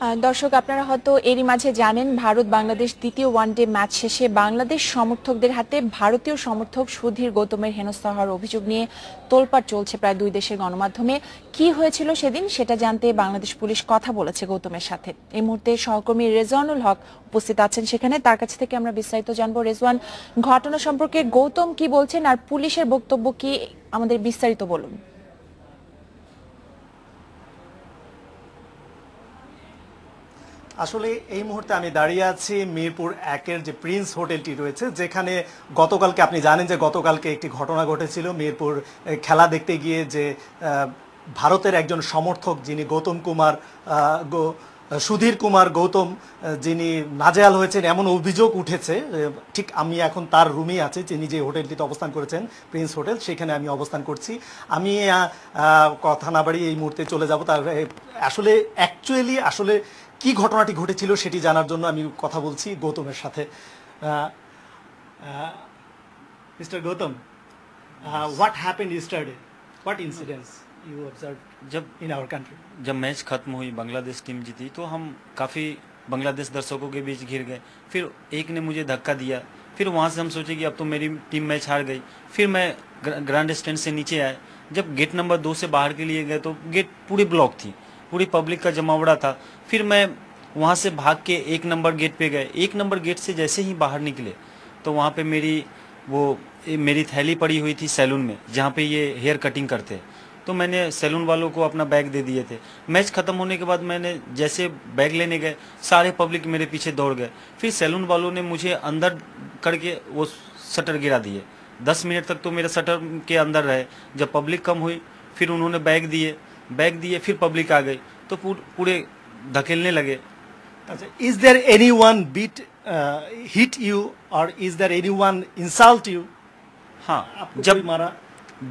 দর্শক আপনারা হয়তো এরই মাঝে জানেন ভারত বাংলাদেশ দ্বিতীয় ওয়ানডে ম্যাচ শেষে বাংলাদেশ সমর্থকদের হাতে ভারতীয় সমর্থক সুধীর গৌতমের হেনস্থা হওয়ার অভিযোগ নিয়ে তোলপাড় চলছে প্রায় দুই দেশের গণমাধ্যমে। কি হয়েছিল সেদিন সেটা জানতে বাংলাদেশ পুলিশ কথা বলেছে গৌতমের সাথে। এই মুহূর্তে সহকর্মী রেজওয়ানুল হক উপস্থিত আছেন সেখানে, তার কাছ থেকে আমরা বিস্তারিত জানবো। রেজওয়ান, ঘটনা সম্পর্কে গৌতম কি বলছেন আর পুলিশের বক্তব্য কি, আমাদের বিস্তারিত বলুন। আসলে এই মুহূর্তে আমি দাঁড়িয়ে আছি মিরপুর 1-এর যে প্রিন্স হোটেলটি রয়েছে, যেখানে গতকালকে আপনি জানেন যে গতকালকে একটি ঘটনা ঘটেছিল। মিরপুর খেলা দেখতে গিয়ে যে ভারতের একজন সমর্থক যিনি সুধীর কুমার গৌতম যিনি নাজেহাল হয়েছেন এমন অভিযোগ উঠেছে। ঠিক আমি এখন তার রুমেই আছি, যিনি যে হোটেলটিতে অবস্থান করেছেন প্রিন্স হোটেল, সেখানে আমি অবস্থান করছি। আমি কথা না বাড়িয়ে এই মুহূর্তে চলে যাব তার আসলে আসলে কি ঘটনাটি ঘটেছিল সেটি জানার জন্য আমি কথা বলছি গৌতমের সাথে। Mister Gautam, what happened yesterday? What incidents you observed जब in our country? जब मैच खत्म हुई, बांग्लादेश टीम जीती, तो हम काफ़ी बांग्लादेश दर्शकों के बीच घिर गए। फिर एक ने मुझे धक्का दिया। फिर वहाँ से हम सोचे कि अब तो मेरी टीम मैच हार गई। फिर मैं ग्रैंड स्टैंड से नीचे आए। जब गेट नंबर 2 से बाहर के लिए गए तो गेट पूरी ब्लॉक थी, पूरी पब्लिक का जमावड़ा था। फिर मैं वहाँ से भाग के 1 नंबर गेट पे गए। 1 नंबर गेट से जैसे ही बाहर निकले तो वहाँ पे मेरी थैली पड़ी हुई थी सैलून में, जहाँ पे ये हेयर कटिंग करते हैं। तो मैंने सैलून वालों को अपना बैग दे दिए थे। मैच ख़त्म होने के बाद मैंने जैसे बैग लेने गए, सारे पब्लिक मेरे पीछे दौड़ गए। फिर सैलून वालों ने मुझे अंदर करके वो शटर गिरा दिए। 10 मिनट तक तो मेरे शटर के अंदर रहे। जब पब्लिक कम हुई फिर उन्होंने बैग दिए, फिर पब्लिक आ गई तो पूरे धकेलने लगे। Is there anyone hit you or is there anyone insult you? हाँ, आपको कोई मारा?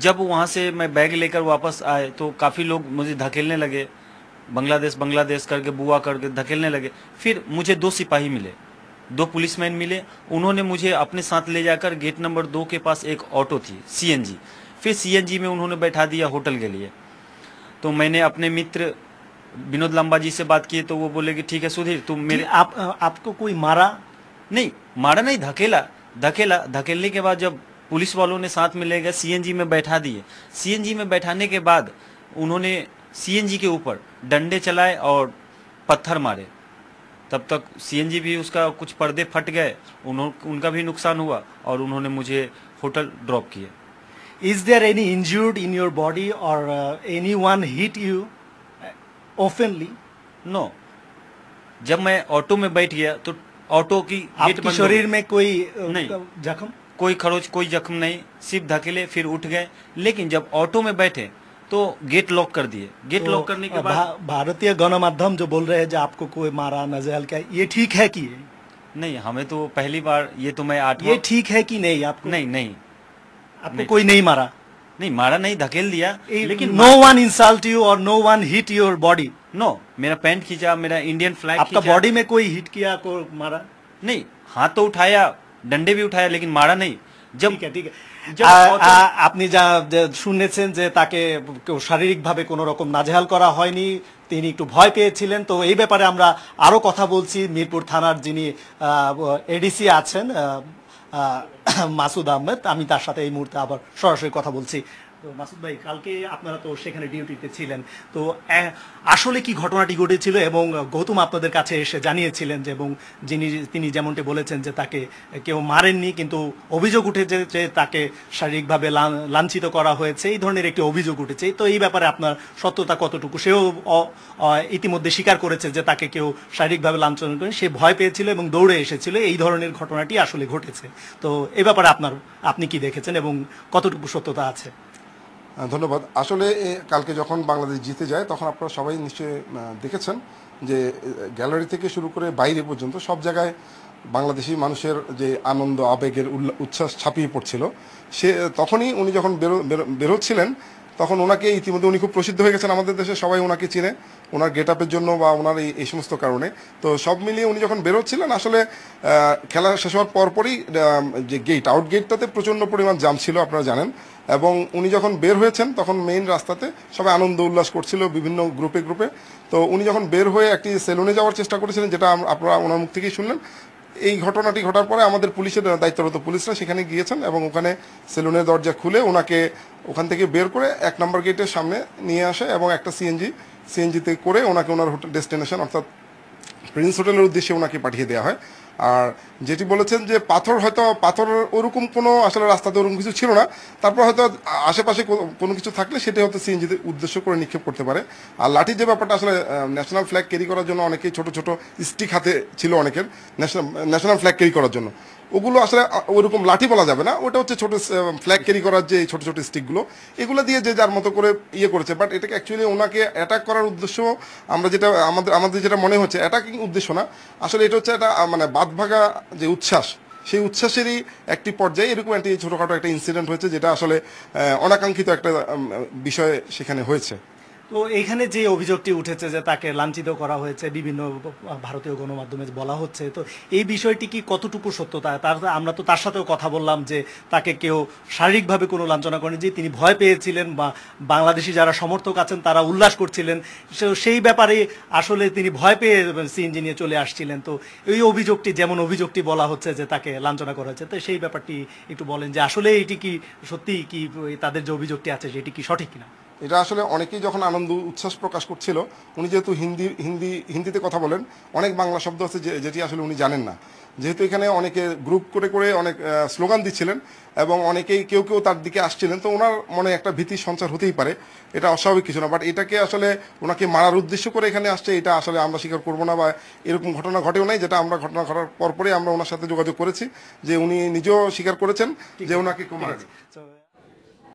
जब वहाँ से मैं बैग लेकर वापस आए तो काफ़ी लोग मुझे धकेलने लगे, बांग्लादेश करके बुआ करके धकेलने लगे। फिर मुझे 2 सिपाही मिले, 2 पुलिसमैन मिले। उन्होंने मुझे अपने साथ ले जाकर गेट नंबर 2 के पास एक ऑटो थी CNG, फिर CNG में उन्होंने बैठा दिया होटल के लिए। तो मैंने अपने मित्र विनोद लंबा जी से बात की तो वो बोले कि ठीक है सुधीर तुम मेरे आपको कोई मारा? मारा नहीं, धकेलने के बाद जब पुलिस वालों ने साथ में ले गए, CNG में बैठा दिए। CNG में बैठाने के बाद उन्होंने CNG के ऊपर डंडे चलाए और पत्थर मारे। तब तक CNG भी उसका कुछ पर्दे फट गए, उनका भी नुकसान हुआ और उन्होंने मुझे होटल ड्रॉप किए। Is there any injured in your body or anyone hit you openly? No, जब मैं ऑटो में बैठ गया तो ऑटो की गेट बंद। शरीर में कोई नहीं, जख्म? कोई खरोच, कोई जख्म नहीं, सिर्फ धकेले फिर उठ गए। लेकिन जब ऑटो में बैठे तो गेट लॉक कर दिए। गेट लॉक करने के बाद भारतीय गणमाध्यम जो बोल रहे हैं जो आपको कोई मारा, नजहल क्या, ये ठीक है कि नहीं? हमें तो पहली बार, ये तो मैं 8वां। ये ठीक है कि नहीं आपको? नहीं, आपको कोई नहीं मारा? नहीं मारा, नहीं धकेल दिया। लेकिन नो वन इंसल्ट यू और no one hit your body? No, मेरा पैंट खींचा, मेरा इंडियन फ्लैग खींचा। आपका बॉडी में कोई हिट किया, को मारा? नहीं, हाथ तो उठाया, डंडे भी उठाया, लेकिन मारा नहीं। ঠিক আছে আপনি যা শুনেছেন যে তাকে শারীরিকভাবে কোনো রকম নাজেহাল করা হয়নি, তিনি একটু ভয় পেয়েছিলেন। তো এই ব্যাপারে আমরা আরো কথা বলছি মিরপুর থানার যিনি এডিসি আছেন মাসুদ আহমেদ, আমি তার সাথে এই মুহূর্তে আবার সরাসরি কথা বলছি। তো মাসুদ ভাই, কালকে আপনারা তো সেখানে ডিউটিতে ছিলেন, তো আসলে কি ঘটনাটি ঘটেছিল এবং গৌতম আপনাদের কাছে এসে জানিয়েছিলেন যে, এবং তিনি যেমনটি বলেছেন যে তাকে কেউ মারেননি, কিন্তু অভিযোগ উঠেছে যে তাকে শারীরিকভাবে লাঞ্ছিত করা হয়েছে, এই ধরনের একটি অভিযোগ উঠেছে। তো এই ব্যাপারে আপনার সত্যতা কতটুকু? সেও ইতিমধ্যে স্বীকার করেছে যে তাকে কেউ শারীরিকভাবে লাঞ্ছনা করেন, সে ভয় পেয়েছিল এবং দৌড়ে এসেছিল, এই ধরনের ঘটনাটি আসলে ঘটেছে। তো এই ব্যাপারে আপনি কি দেখেছেন এবং কতটুকু সত্যতা আছে? ধন্যবাদ। আসলে কালকে যখন বাংলাদেশ জিতে যায় তখন আপনারা সবাই নিশ্চয়ই দেখেছেন যে গ্যালারি থেকে শুরু করে বাইরে পর্যন্ত সব জায়গায় বাংলাদেশি মানুষের যে আনন্দ, আবেগের উচ্ছ্বাস ছাপিয়ে পড়ছিল। তখনই উনি যখন বেরোচ্ছিলেন তখন ওনাকে ইতিমধ্যে উনি খুব প্রসিদ্ধ হয়ে গেছেন আমাদের দেশে, সবাই ওনাকে চিনে ওনার গেট আপের জন্য বা ওনার এই সমস্ত কারণে। তো সব মিলিয়ে উনি যখন বেরোচ্ছিলেন আসলে খেলা শেষ হওয়ার পরপরই যে আউট গেটটাতে প্রচণ্ড পরিমাণ জাম ছিল আপনারা জানেন, এবং উনি যখন বের হয়েছেন তখন মেইন রাস্তাতে সবাই আনন্দ উল্লাস করছিল বিভিন্ন গ্রুপে। তো উনি যখন বের হয়ে একটি সেলুনে যাওয়ার চেষ্টা করেছিলেন, যেটা আপনারা ওনার মুখ থেকেই শুনলেন। এই ঘটনাটি ঘটার পরে আমাদের পুলিশের দায়িত্বরত পুলিশরা সেখানে গিয়েছেন এবং ওখানে সেলুনের দরজা খুলে ওনাকে ওখান থেকে বের করে 1 নম্বর গেটের সামনে নিয়ে আসে এবং একটা সিএনজিতে করে ওনাকে ওনার হোটেল ডেস্টিনেশন অর্থাৎ প্রিন্স হোটেলের উদ্দেশ্যে ওনাকে পাঠিয়ে দেওয়া হয়। আর যেটি বলেছেন যে পাথর ওরকম কোনো আসলে রাস্তাতে ওরকম কিছু ছিল না, তারপর হয়তো আশেপাশে কোনো কিছু থাকলে সেটা হয়তো সিএনজিতে উদ্দেশ্য করে নিক্ষেপ করতে পারে। আর লাঠির যে ব্যাপারটা, আসলে ন্যাশনাল ফ্ল্যাগ ক্যারি করার জন্য অনেকেই ছোট ছোট স্টিক হাতে ছিল অনেকের, ন্যাশনাল ফ্ল্যাগ ক্যারি করার জন্য। ওগুলো আসলে ওরকম লাঠি বলা যাবে না, ওটা হচ্ছে ছোট ফ্ল্যাগ ক্যারি করার যে ছোট ছোট স্টিকগুলো, এগুলো দিয়ে যে যার মতো করে করেছে। বাট এটাকে অ্যাকচুয়ালি ওনাকে অ্যাটাক করার উদ্দেশ্য, আমরা যেটা আমাদের যেটা মনে হচ্ছে অ্যাটাকিং উদ্দেশ্য না, আসলে এটা হচ্ছে একটা মানে বাঁধভাঙা যে উচ্ছ্বাস, সেই উচ্ছ্বাসেরই একটি পর্যায়ে এরকম একটি ছোটখাটো একটা ইনসিডেন্ট হয়েছে, যেটা আসলে অনাকাঙ্ক্ষিত একটা বিষয় সেখানে হয়েছে। তো এইখানে যে অভিযোগটি উঠেছে যে তাকে লাঞ্ছিত করা হয়েছে বিভিন্ন ভারতীয় গণমাধ্যমে বলা হচ্ছে, তো এই বিষয়টি কি কতটুকু সত্যতা? আমরা তো তার সাথেও কথা বললাম যে তাকে কেউ শারীরিকভাবে কোনো লাঞ্ছনা করেনি, যে তিনি ভয় পেয়েছিলেন বা বাংলাদেশি যারা সমর্থক আছেন তারা উল্লাস করছিলেন, সেই ব্যাপারে আসলে তিনি ভয় পেয়ে সিএনজি নিয়ে চলে আসছিলেন। তো এই অভিযোগটি, যেমন অভিযোগটি বলা হচ্ছে যে তাকে লাঞ্ছনা করা হয়েছে, তো সেই ব্যাপারটি একটু বলেন যে আসলে এটি কি সত্যি, কি তাদের যে অভিযোগটি আছে সেটি কি সঠিক কিনা? এটা আসলে অনেকেই যখন আনন্দ উচ্ছ্বাস প্রকাশ করছিল, উনি যেহেতু হিন্দিতে কথা বলেন, অনেক বাংলা শব্দ আছে যেটি আসলে উনি জানেন না। যেহেতু এখানে অনেকে গ্রুপ করে অনেক স্লোগান দিচ্ছিলেন এবং অনেকেই কেউ তার দিকে আসছিলেন, তো ওনার মনে একটা ভীতির সঞ্চার হতেই পারে, এটা অস্বাভাবিক কিছু না। বাট এটাকে আসলে ওনাকে মারার উদ্দেশ্য করে এখানে আসছে, এটা আসলে আমরা স্বীকার করবো না, বা এরকম ঘটনা ঘটেও নাই। যেটা আমরা ঘটনা ঘটার পরপরই আমরা ওনার সাথে যোগাযোগ করেছি, যে উনি নিজেও স্বীকার করেছেন যে ওনাকে মারা